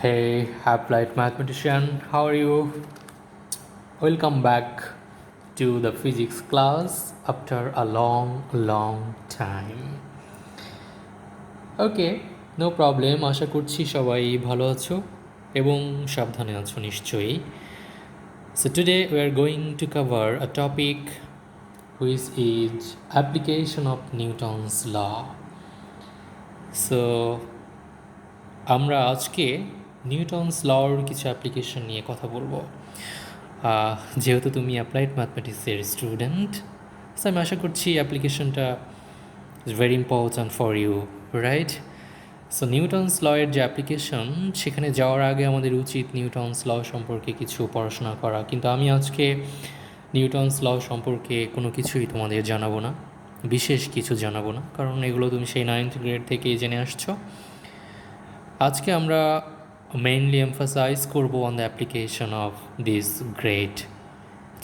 Hey, applied mathematician, how are you? Welcome back to the physics class after a long time. Okay, no problem. আশা করছি সবাই ভালো আছো এবং সাবধানে আছো নিশ্চয়ই। So today we are going to cover a topic which is application of Newton's law. So আমরা আজকে নিউটনস লর কিছু অ্যাপ্লিকেশন নিয়ে কথা বলবো। যেহেতু তুমি অ্যাপ্লাইড ম্যাথমেটিক্সের স্টুডেন্ট, সো আমি আশা করছি অ্যাপ্লিকেশনটা is very important for you, right? So Newton's লয়ের যে অ্যাপ্লিকেশন, সেখানে যাওয়ার আগে আমাদের উচিত নিউটনস ল সম্পর্কে কিছু পড়াশোনা করা। কিন্তু আমি আজকে নিউটনস ল সম্পর্কে কোনো কিছুই তোমাদের জানাবো না, বিশেষ কিছু জানাবো না, কারণ এগুলো তুমি সেই 9th গ্রেড থেকেই জেনে আসছো। আজকে আমরা মেইনলি এমফাসাইজ করব on the application of this great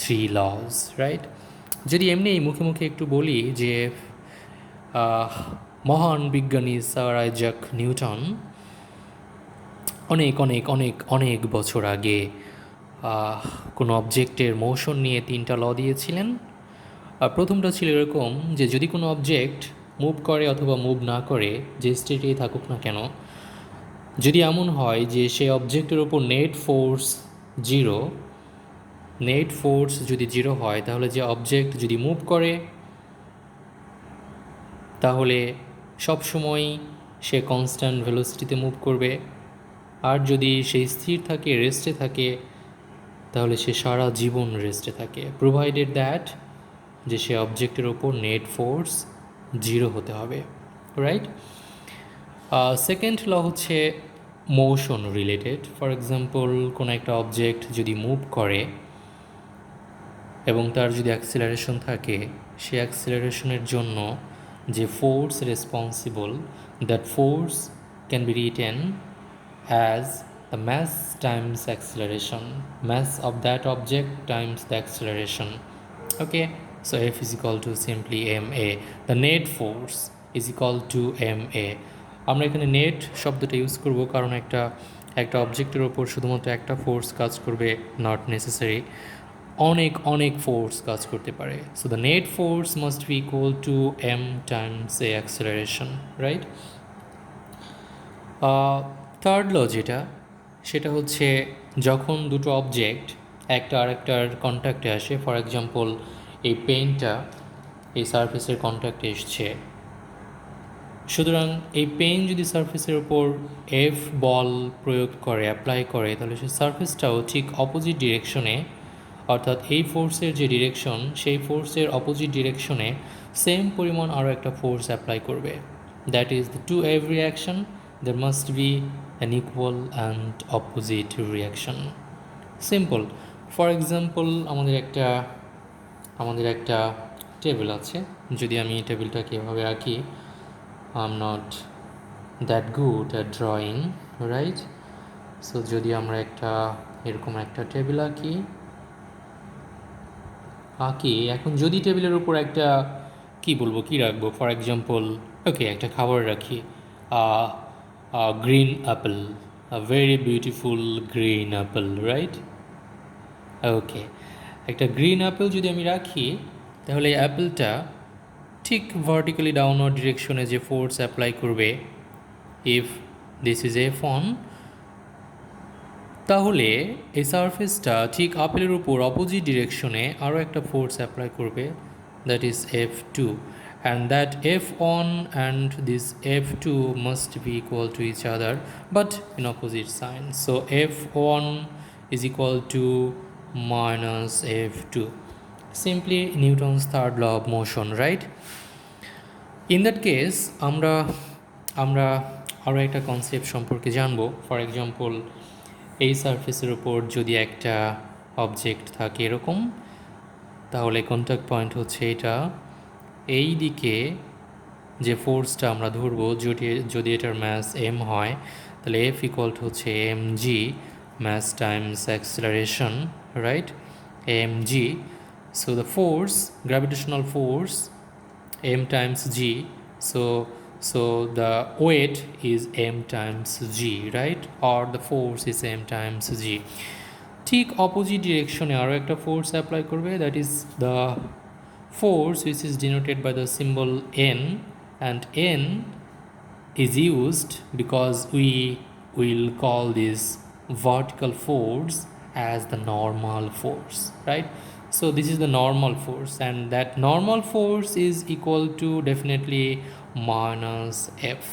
3 laws, right? যদি এমনি মুখে মুখে একটু বলি যে মহান বিজ্ঞানী স্যার আইজাক নিউটন অনেক অনেক অনেক অনেক বছর আগে কোনো অবজেক্টের মোশন নিয়ে 3টা ল দিয়েছিলেন। প্রথমটা ছিল এরকম যে যদি কোনো অবজেক্ট মুভ করে অথবা মুভ না করে, যে স্টেটেই থাকুক না কেন, যদি এমন হয় যে সেই অবজেক্টের ওপর নেট ফোর্স যদি জিরো হয়, তাহলে যে অবজেক্ট যদি মুভ করে তাহলে সবসময় সে কনস্ট্যান্ট ভেলোসিটিতে মুভ করবে, আর যদি সেই স্থির থাকে, রেস্টে থাকে, তাহলে সে সারা জীবন রেস্টে থাকে, প্রোভাইডেড দ্যাট যে সে অবজেক্টের ওপর নেট ফোর্স জিরো হতে হবে, রাইট? সেকেন্ড ল হচ্ছে মোশন রিলেটেড। ফর এক্সাম্পল, কোনো একটা অবজেক্ট যদি মুভ করে এবং তার যদি অ্যাক্সিলারেশন থাকে, সে অ্যাক্সিলারেশনের জন্য যে force responsible, that force can be written as the mass times acceleration, mass of that object times the acceleration. Okay, so F is equal to simply ma. The net force is equal to ma. আমরা এখানে net শব্দটা use করব কারণ একটা অবজেক্টের ওপর শুধুমাত্র একটা ফোর্স কাজ করবে, নট নেসেসারি অনেক অনেক ফোর্স কাজ করতে পারে। So the net force must be equal to M times A acceleration, right? Third law সেটা হচ্ছে যখন দুটো অবজেক্ট একটা আরেকটার কন্ট্যাক্টে আসে, ফর এক্সাম্পল এই পেনটা এই সারফেসের কন্ট্যাক্টে এসছে, সুতরাং এই পেন যদি সারফেসের ওপর এফ বল প্রয়োগ করে, অ্যাপ্লাই করে, তাহলে সেই সারফেসটাও ঠিক অপোজিট ডিরেকশনে, অর্থাৎ এই ফোর্সের যে ডিরেকশন, সেই ফোর্সের অপোজিট ডিরেকশনে সেম পরিমাণ আরও একটা ফোর্স অ্যাপ্লাই করবে। That is to every action there must be an equal and opposite reaction. Simple. For example, আমাদের একটা টেবিল আছে। যদি আমি টেবিলটাকে এভাবে আঁকি, I am not that good at drawing, right? So যদি আমরা এরকম একটা টেবিল আঁকি, এখন যদি টেবিলের উপর একটা কী রাখবো, ফর এক্সাম্পল ওকে একটা খাবার রাখি, green apple, very beautiful green apple, right? Okay, একটা গ্রিন অ্যাপেল যদি আমি রাখি, তাহলে এই অ্যাপেলটা ঠিক ভার্টিক্যালি ডাউনওয়ার্ড ডিরেকশনে যে ফোর্স অ্যাপ্লাই করবে, ইফ দিস ইজ F1, তাহলে এই সারফেসটা ঠিক আপেলের উপর অপোজিট ডিরেকশনে আরও একটা ফোর্স অ্যাপ্লাই করবে, that is F2, and that F1 and this F2 must be equal to each other but in opposite signs. So F1 is equal to minus F2. Simply Newton's third law of motion, right? In that case, আমরা আরও একটা concept সম্পর্কে জানবো। For example, এই সারফেসের উপর যদি একটা অবজেক্ট থাকে এরকম, তাহলে কন্ট্যাক্ট পয়েন্ট হচ্ছে এটা, এই দিকে যে ফোর্সটা আমরা ধরবো, যদি এটার ম্যাস এম হয়, তাহলে এফ ইকুয়াল টু হচ্ছে M G, mass times acceleration, right? M G. So the force, gravitational force, M times G, so So the weight is m times g, right? Or the force is m times g. ঠিক opposite ডিরেকশনে আরও একটা force apply করবে, that is the force which is denoted by the symbol n, and n is used because we will call this vertical force as the normal force, right? So this is the normal force, and that normal force is equal to definitely minus f,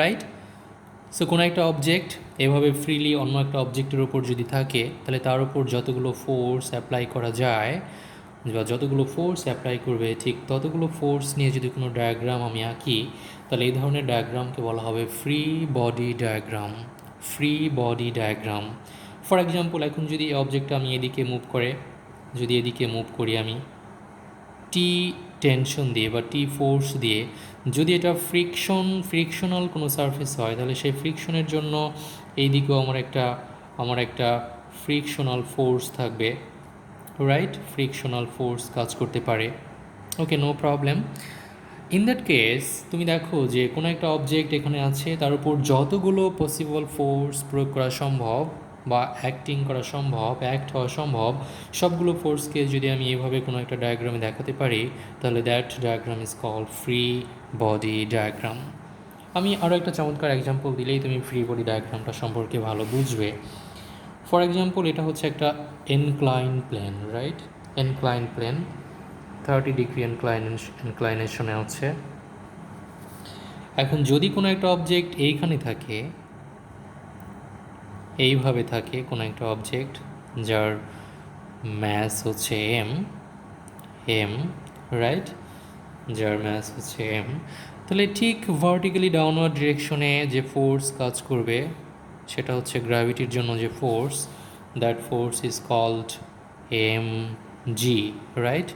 right? So কোনো একটা object এভাবে freely অন্য একটা অবজেক্টের ওপর যদি থাকে, তাহলে তার উপর যতগুলো ফোর্স অ্যাপ্লাই করা যায় বা যতগুলো ফোর্স অ্যাপ্লাই করবে, ঠিক ততগুলো ফোর্স নিয়ে যদি কোনো ডায়াগ্রাম আমি আঁকি, তাহলে এই ধরনের ডায়াগ্রামকে বলা হবে free body diagram. Free body diagram. For example, এখন যদি এই অবজেক্টটা আমি এদিকে মুভ করি আমি টি টেনশন দিয়ে বা টি ফোর্স দিয়ে, যদি এটা ফ্রিকশনাল কোনো সারফেস হয়, তাহলে সেই ফ্রিকশনের জন্য এই দিকেও আমার একটা ফ্রিকশনাল ফোর্স থাকবে, রাইট? ফ্রিকশনাল ফোর্স কাজ করতে পারে। Okay, no problem. In that case তুমি দেখো যে কোনো একটা অবজেক্ট এখানে আছে, তার উপর যতগুলো পসিবল ফোর্স প্রয়োগ করা সম্ভব বা অ্যাক্ট হওয়া সম্ভব, সবগুলো ফোর্সকে যদি আমি এইভাবে কোনো একটা ডায়াগ্রামে দেখাতে পারি, তাহলে that diagram is called free body diagram. আমি আরও একটা চমৎকার এক্সাম্পল দিলেই তুমি ফ্রি বডি ডায়াগ্রামটা সম্পর্কে ভালো বুঝবে। ফর এক্সাম্পল, এটা হচ্ছে একটা এনক্লাইন প্লেন, রাইট? এনক্লাইন প্লেন 30 ডিগ্রি এনক্লাইনেশনে আছে। এখন যদি কোনো একটা অবজেক্ট এইখানে থাকে, এইভাবে থাকে কোনো একটা অবজেক্ট যার ম্যাস হচ্ছে এম, রাইট? যার ম্যাস হচ্ছে এম, তাহলে ঠিক ভার্টিক্যালি ডাউনওয়ার্ড ডিরেকশনে যে ফোর্স কাজ করবে সেটা হচ্ছে গ্র্যাভিটির জন্য যে force, that force is called M G, right?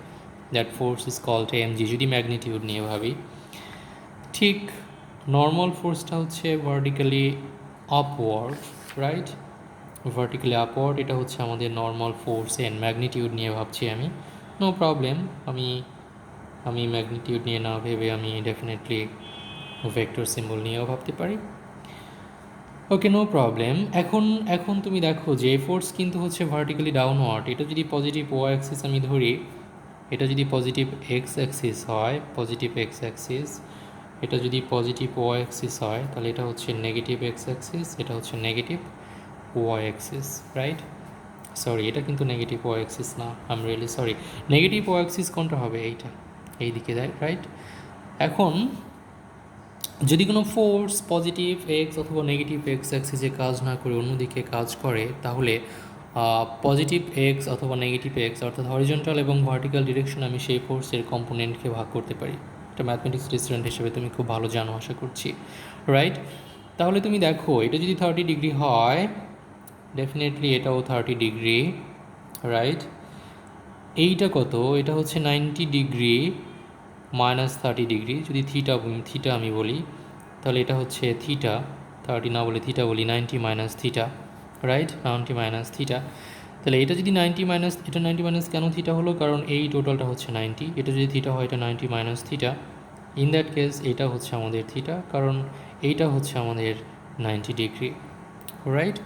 That force is called M G, যদি ম্যাগনিটিউড নিয়ে ভাবি। ঠিক নর্মাল ফোর্সটা হচ্ছে vertically upward, right? Vertically upward, এটা হচ্ছে আমাদের নর্মাল ফোর্স এন। ম্যাগনিটিউড নিয়ে ভাবছি আমি, নো প্রবলেম। আমি ম্যাগনিটিউড নিয়ে না ভেবে আমি ডেফিনেটলি ভেক্টর সিম্বল নিয়েও ভাবতে পারি। ওকে, নো প্রবলেম। এখন তুমি দেখো যে ফোর্স কিন্তু হচ্ছে ভার্টিক্যালি ডাউনওয়ার্ড। এটা যদি পজিটিভ ও অ্যাক্সিস আমি ধরি, এটা যদি পজিটিভ এক্স অ্যাক্সিস হয়, এটা যদি পজিটিভ ও অ্যাক্সিস হয়, তাহলে এটা হচ্ছে নেগেটিভ এক্স অ্যাক্সিস, এটা হচ্ছে negative Y axis, right? Sorry, এটা কিন্তু নেগেটিভ ওয়াই অ্যাক্সিস না, I am really sorry. Negative Y axis কোনটা হবে? এই দিকে দেয়, রাইট? এখন যদি কোনো ফোর্স পজিটিভ এক্স অথবা নেগেটিভ এক্স অ্যাক্সিসে কাজ না করে অন্যদিকে কাজ করে, তাহলে পজিটিভ এক্স অথবা নেগেটিভ এক্স অর্থাৎ হরিজন্টাল এবং ভার্টিক্যাল ডিরেকশন আমি সেই ফোর্সের কম্পোনেন্টকে ভাগ করতে পারি। এটা ম্যাথমেটিক্স স্টুডেন্ট হিসেবে তুমি খুব ভালো জানো আশা করছি, রাইট? তাহলে তুমি দেখো এটা যদি 30 ডিগ্রি হয়, ডেফিনেটলি এটাও 30 ডিগ্রি, রাইট? এইটা কত? এটা হচ্ছে 90 ডিগ্রি মাইনাস 30 ডিগ্রি। যদি থিটা আমি বলি, তাহলে এটা হচ্ছে থিটা, 30 না বলে থিটা বলি, 90 minus theta, right? 90 minus theta. তাহলে এটা যদি 90 মাইনাস কেন থিটা হলো? কারণ এই টোটালটা হচ্ছে 90, এটা যদি থিটা হয় এটা 90 minus theta. In that case এটা হচ্ছে আমাদের থিটা, কারণ এইটা হচ্ছে আমাদের 90 ডিগ্রি, রাইট?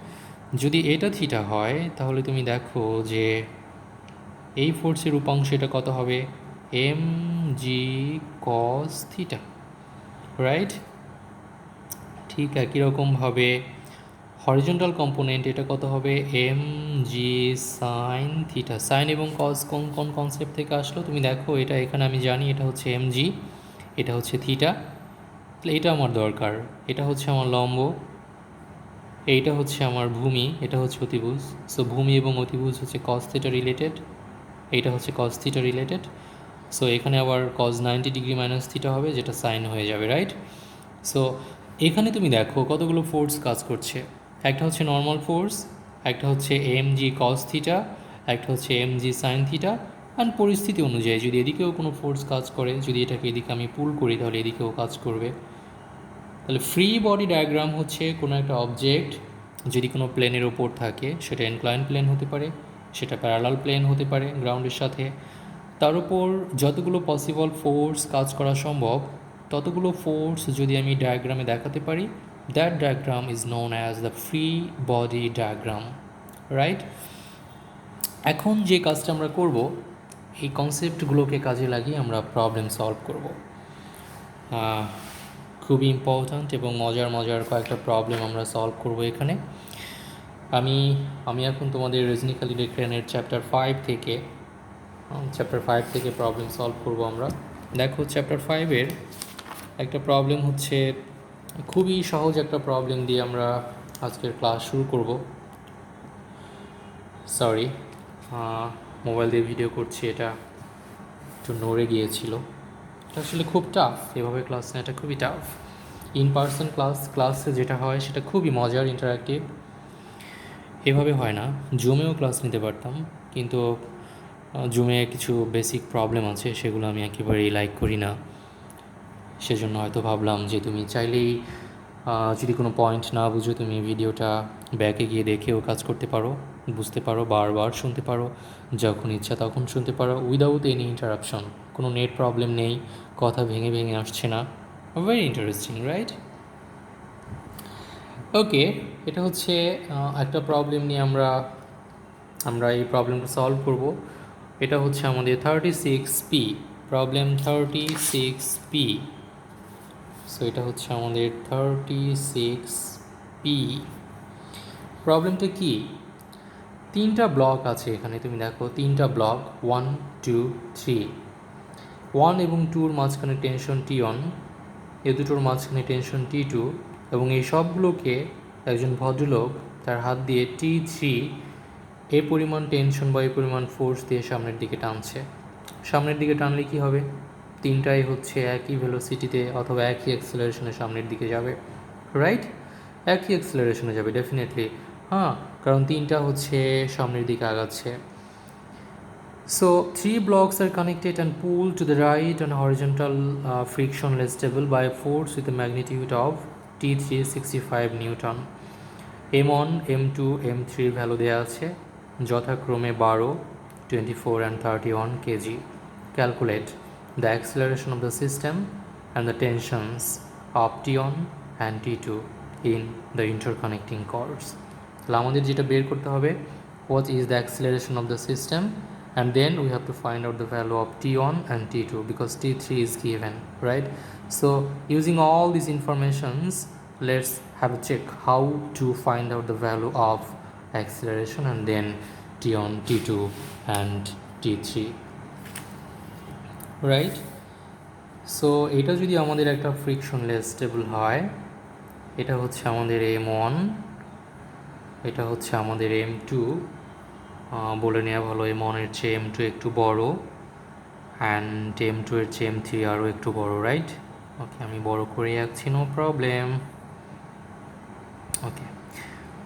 যদি এটা থিটা হয়, তাহলে তুমি দেখো যে এই ফোর্সের উপাংশ এটা কত হবে? M G cos theta, right? ঠিক একই রকমভাবে হরিজন্টাল কম্পোনেন্ট এটা কত হবে? M G sine theta. Sine এবং কস কোন কনসেপ্ট থেকে আসলো তুমি দেখো, এটা এখানে আমি জানি এটা হচ্ছে এম জি, এটা হচ্ছে থিটা, তাহলে এটা আমার দরকার। এটা হচ্ছে আমার লম্ব, এইটা হচ্ছে আমার ভূমি, এটা হচ্ছে অতিভুজ। সো ভূমি এবং অতিভুজ হচ্ছে কস থিটা রিলেটেড, এইটা হচ্ছে কস থিটা রিলেটেড। সো এখানে আবার কস 90 ডিগ্রি মাইনাস থিটা হবে, যেটা সাইন হয়ে যাবে, রাইট? সো এখানে তুমি দেখো কতগুলো ফোর্স কাজ করছে। একটা হচ্ছে নর্মাল ফোর্স, একটা হচ্ছে এম জি কস থিটা, একটা হচ্ছে M G sine theta. And পরিস্থিতি অনুযায়ী যদি এদিকেও কোনো ফোর্স কাজ করে, যদি এটাকে এদিকে আমি পুল করি, তাহলে এদিকেও কাজ করবে। তাহলে ফ্রি বডি ডায়াগ্রাম হচ্ছে কোনো একটা অবজেক্ট যদি কোনো প্লেনের ওপর থাকে, সেটা ইনক্লাইন প্লেন হতে পারে, সেটা প্যারালাল প্লেন হতে পারে, গ্রাউন্ডের সাথে তার উপর যতগুলো পসিবল ফোর্স কাজ করা সম্ভব ততগুলো ফোর্স যদি আমি ডায়াগ্রামে দেখাতে পারি, that diagram is known as the free body diagram, right? এখন যে কাজটা আমরা করব, এই কনসেপ্টগুলোকে কাজে লাগিয়ে আমরা প্রবলেম সলভ করব। খুবই ইম্পর্ট্যান্ট এবং মজার মজার কয়েকটা প্রবলেম আমরা সলভ করব এখানে। আমি এখন তোমাদের রজনী খালিদ এক্রানের চ্যাপ্টার 5 থেকে প্রবলেম সলভ করব আমরা। দেখো, চ্যাপ্টার 5-এর একটা প্রবলেম হচ্ছে, খুবই সহজ একটা প্রবলেম দিয়ে আমরা আজকের ক্লাস শুরু করব। সরি, মোবাইল দিয়ে ভিডিও করছি, এটা একটু নড়ে গিয়েছিল। এটা আসলে খুব টাফ, এভাবে ক্লাস নেওয়াটা খুবই টাফ। ইন পার্সন ক্লাসে যেটা হয় সেটা খুবই মজার, ইন্টারাক্টিভ। এভাবে হয় না। জুমেও ক্লাস নিতে পারতাম, কিন্তু জুমে কিছু বেসিক প্রবলেম আছে, সেগুলো আমি একেবারেই লাইক করি না। সেজন্য হয়তো ভাবলাম যে তুমি চাইলেই যদি কোনো পয়েন্ট না বুঝো, তুমি ভিডিওটা ব্যাকে গিয়ে দেখেও কাজ করতে পারো, বুঝতে পারো, বারবার শুনতে পারো, যখন ইচ্ছা তখন শুনতে পারো, উইদাউট এনি ইন্টারাপশন। কোনো নেট প্রবলেম নেই, কথা ভেঙে ভেঙে আসছে না। Very interesting, right? ওকে, এটা হচ্ছে একটা প্রবলেম নিয়ে আমরা এই প্রবলেমটা সলভ করব। এটা হচ্ছে আমাদের 36P, প্রবলেম 36P। সো এটা হচ্ছে আমাদের 36P। প্রবলেমটা কি? 3টা ব্লক আছে এখানে, তুমি দেখো 3টা ব্লক, 1 2 3। 1 এবং 2-র মাঝখানে টেনশন T1, এ দুটোর মাঝখানে টেনশন T2, এবং এই সবগুলোকে একজন ভদ্রলোক তার হাত দিয়ে T3 এ পরিমাণ টেনশন বা এই পরিমাণ ফোর্স দিয়ে সামনের দিকে টানছে। সামনের দিকে টানলে কি হবে? 3টাই হচ্ছে একই ভেলোসিটিতে অথবা একই অ্যাক্সেলারেশনে সামনের দিকে যাবে, রাইট? একই অ্যাক্সেলারেশনে যাবে ডেফিনেটলি, হ্যাঁ, কারণ 3টা হচ্ছে সামনের দিকে আগাচ্ছে। So 3 blocks are connected and pulled to the right on a horizontal frictionless table by a force with a magnitude of T3 65 Newton. M1, M2, M3 value দেওয়া আছে, যথাক্রমে 12, 24 and 31 kg. Calculate the acceleration of the system and the tensions of T1 and T2 in the interconnecting cords. তাহলে আমাদের যেটা বের করতে হবে, what is the acceleration of the system, and then we have to find out the value of T1 and T2 because T3 is given, right? So using all these informations, let's have a check how to find out the value of acceleration and then T1, T2 and T3, right? So এটা যদি আমাদের একটা frictionless table হয়, এটা হচ্ছে আমাদের M1, এটা হচ্ছে আমাদের M2, বলে নেওয়া ভালো M1 এর চেয়ে M2 একটু বড়, অ্যান্ড M2 এর চেয়ে M3 আরও একটু বড়, রাইট? ওকে, আমি বড় করে রাখছি, নো প্রবলেম। ওকে,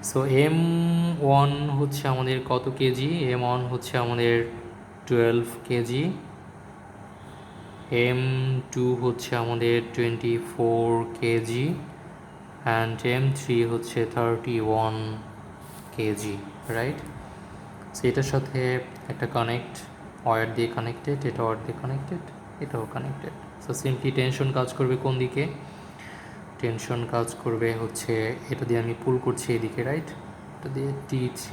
সো M1 হচ্ছে আমাদের কত কেজি? M1 হচ্ছে আমাদের 12 কেজি, M2 হচ্ছে আমাদের 24 কেজি, অ্যান্ড M3 হচ্ছে 31 কেজি, রাইট? সো এটার সাথে একটা কানেক্ট ওয়্যার দিয়ে কানেক্টেড, এটা ওয়্যার দিয়ে কানেক্টেড, এটাও কানেক্টেড। সো সিম্পলি টেনশন কাজ করবে কোন দিকে? টেনশন কাজ করবে হচ্ছে এটা দিয়ে, আমি পুল করছি এদিকে, রাইট? এটা দিয়ে T3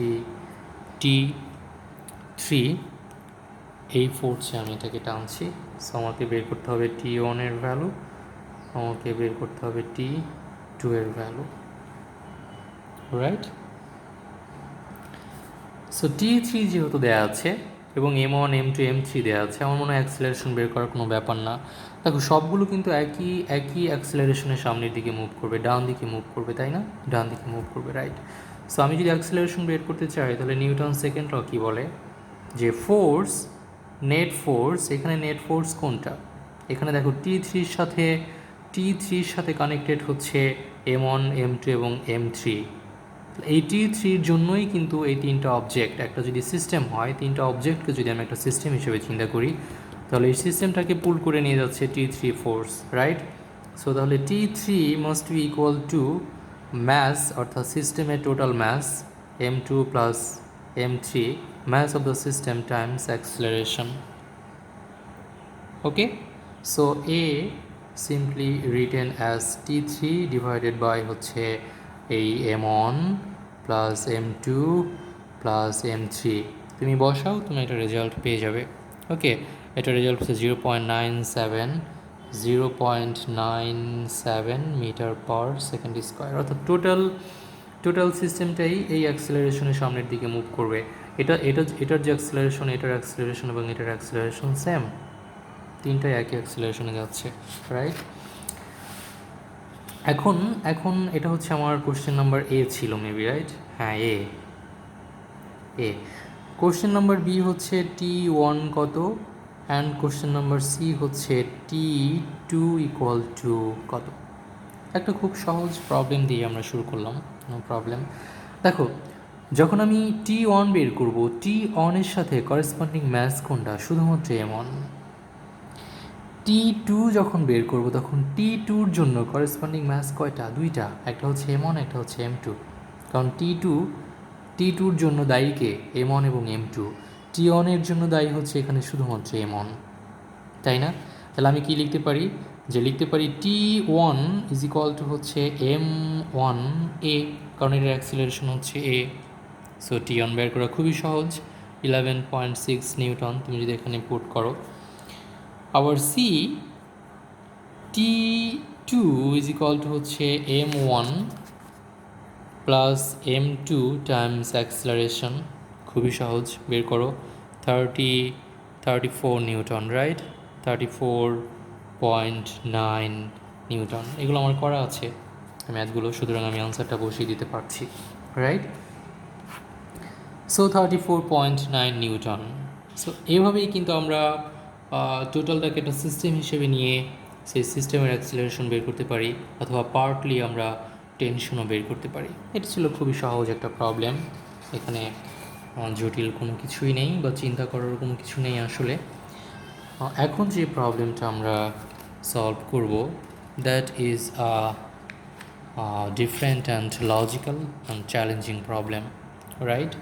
এই ফোর্সে আমি এটাকে টানছি। সো আমাকে বের করতে হবে T1 এর ভ্যালু, আমাকে বের করতে হবে T2 এর ভ্যালু, রাইট? সো T3 যেহেতু দেওয়া আছে এবং M1, M2, M3 দেওয়া আছে, আমার মনে হয় অ্যাক্সেলারেশন বের করার কোনো ব্যাপার না। দেখো, সবগুলো কিন্তু একই অ্যাক্সেলারেশনের সামনের দিকে মুভ করবে, ডান দিকে মুভ করবে, তাই না? ডান দিকে মুভ করবে, রাইট? সো আমি যদি অ্যাক্সেলারেশন বের করতে চাই, তাহলে নিউটন সেকেন্ড ল কী বলে যে ফোর্স, নেট ফোর্স, এখানে নেট ফোর্স কোনটা? এখানে দেখো T3-র সাথে কানেক্টেড হচ্ছে M1, M2 এবং M3। এই T3-র জন্যই কিন্তু এই 3টা অবজেক্ট, একটা যদি সিস্টেম হয়, 3টা অবজেক্টকে যদি আমি একটা সিস্টেম হিসেবে চিন্তা করি, তাহলে এই সিস্টেমটাকে পুল করে নিয়ে যাচ্ছে T3 ফোর্স, রাইট? সো তাহলে T3 must be equal to mass, অর্থাৎ সিস্টেমের total mass M2 plus M3, mass of the system times acceleration. Okay, so simply written as T3 divided by হচ্ছে এই M1 plus M2 plus M3। তুমি বসাও, তুমি একটা result পেয়ে যাবে। ওকে, এটা রেজাল্ট হচ্ছে 0.97 মিটার পার সেকেন্ড স্কোয়ার, অর্থাৎ টোটাল সিস্টেমটাই এই অ্যাক্সেলারেশনের সামনের দিকে মুভ করবে। এটার যে অ্যাক্সেলারেশন, এটার অ্যাক্সেলারেশন এবং এটার অ্যাক্সেলারেশন সেম, তিনটাই একই অ্যাক্সেলারেশনে যাচ্ছে, রাইট? এখন এটা হচ্ছে আমার কোশ্চেন নাম্বার এ ছিল মেবি, রাইট? হ্যাঁ, এ। কোশ্চেন নাম্বার বি হচ্ছে T1 কত, অ্যান্ড কোশ্চেন নাম্বার সি হচ্ছে T2 ইকুয়াল টু কত। একটা খুব সহজ প্রবলেম দিয়ে আমরা শুরু করলাম, নো প্রবলেম। দেখো, যখন আমি T1 বের করব, T1 এর সাথে করেসপন্ডিং ম্যাথস কোনটা? শুধুমাত্র M1। T2 যখন বের করব, তখন T2-র জন্য করেসপন্ডিং ম্যাথস কয়টা? দুইটা, একটা হচ্ছে M1, একটা হচ্ছে M2। কারণ T2-র জন্য দায়ী কে? M1 এবং M2। T1 এর জন্য দায়ী হচ্ছে এখানে শুধুমাত্র M1, তাই না? তাহলে আমি কি লিখতে পারি? যে লিখতে পারি T1 ইজ ইকুয়াল টু হচ্ছে M1A, কারণ এর অ্যাক্সিলারেশন হচ্ছে A। সো T1 বের করা খুবই সহজ, 11.6 নিউটন তুমি যদি এখানে পুট করো। আবার C T2 is equal to হচ্ছে M1 plus M2 Times acceleration, খুবই সহজ, বের করো। 34 নিউটন, রাইট? 34.9 নিউটন। এগুলো আমার করা আছে ম্যাথগুলো, সুতরাং আমি আনসারটা বসিয়ে দিতে পারছি, রাইট? So 34.9 Newton. সো এইভাবেই কিন্তু আমরা টোটালটাকে একটা সিস্টেম হিসেবে নিয়ে সেই সিস্টেমের অ্যাক্সিলারেশন বের করতে পারি, অথবা পার্টলি আমরা টেনশনও বের করতে পারি। এটা ছিল খুবই সহজ একটা প্রবলেম, এখানে জটিল কোনো কিছুই নেই বা চিন্তা করার কোনো কিছু নেই আসলে। এখন যে প্রবলেমটা আমরা সলভ করব, that is different and logical and challenging problem, right?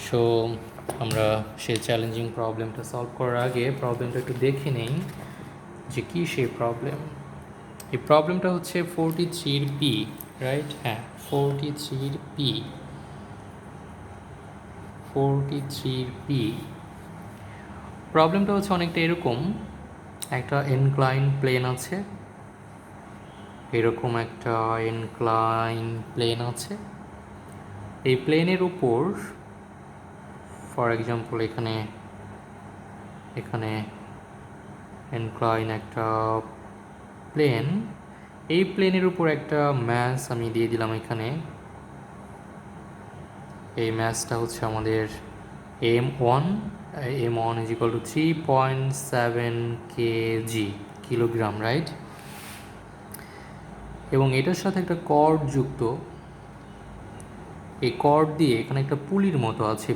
So আমরা সেই চ্যালেঞ্জিং প্রবলেমটা সলভ করার আগে প্রবলেমটা একটু দেখে নেই যে কী সেই প্রবলেম। এই প্রবলেমটা হচ্ছে 43 পি, রাইট? হ্যাঁ, 43 পি। প্রবলেমটা হচ্ছে অনেকটা এরকম, একটা ইনক্লাইন প্লেন আছে, এরকম একটা ইনক্লাইন প্লেন আছে। এই প্লেনের উপর, ফর এক্সাম্পল এখানে ইনক্লাইন একটা প্লেন, এই প্লেনের উপর একটা ম্যাস আমি দিয়ে দিলাম এখানে। এই ম্যাসটা হচ্ছে আমাদের M1 is equal to 3.7 kilogram, right? এবং এটার সাথে একটা কর্ড যুক্ত। এই কর্ড দিয়ে এখানে একটা পুলির মতো আছে,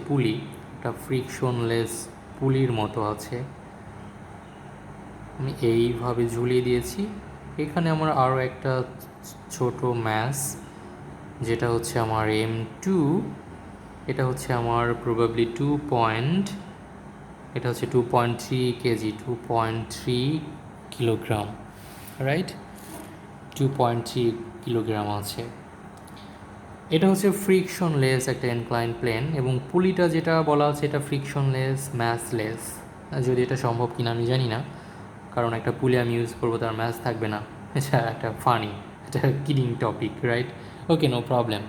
একটা ফ্রিকশনলেস পুলির মতো আছে, আমি এইভাবে ঝুলিয়ে দিয়েছি। এখানে আমার আরও একটা ছোট ম্যাস, যেটা হচ্ছে আমার M2, এটা হচ্ছে আমার প্রবাবলি এটা হচ্ছে 2.3 কেজি, 2.3 কিলোগ্রাম, রাইট? 2.3 কিলোগ্রাম আছে। এটা হচ্ছে ফ্রিকশনলেস একটা ইনক্লাইন প্লেন, এবং পুলিটা যেটা বলা আছে এটা ফ্রিকশনলেস, ম্যাসলেস। যদি এটা সম্ভব কিনা আমি জানি না, কারণ একটা পুলি আমি ইউজ করবো, তার ম্যাস থাকবে না। এটা একটা ফানি, এটা কিডিং টপিক, রাইট? ওকে, নো প্রবলেম।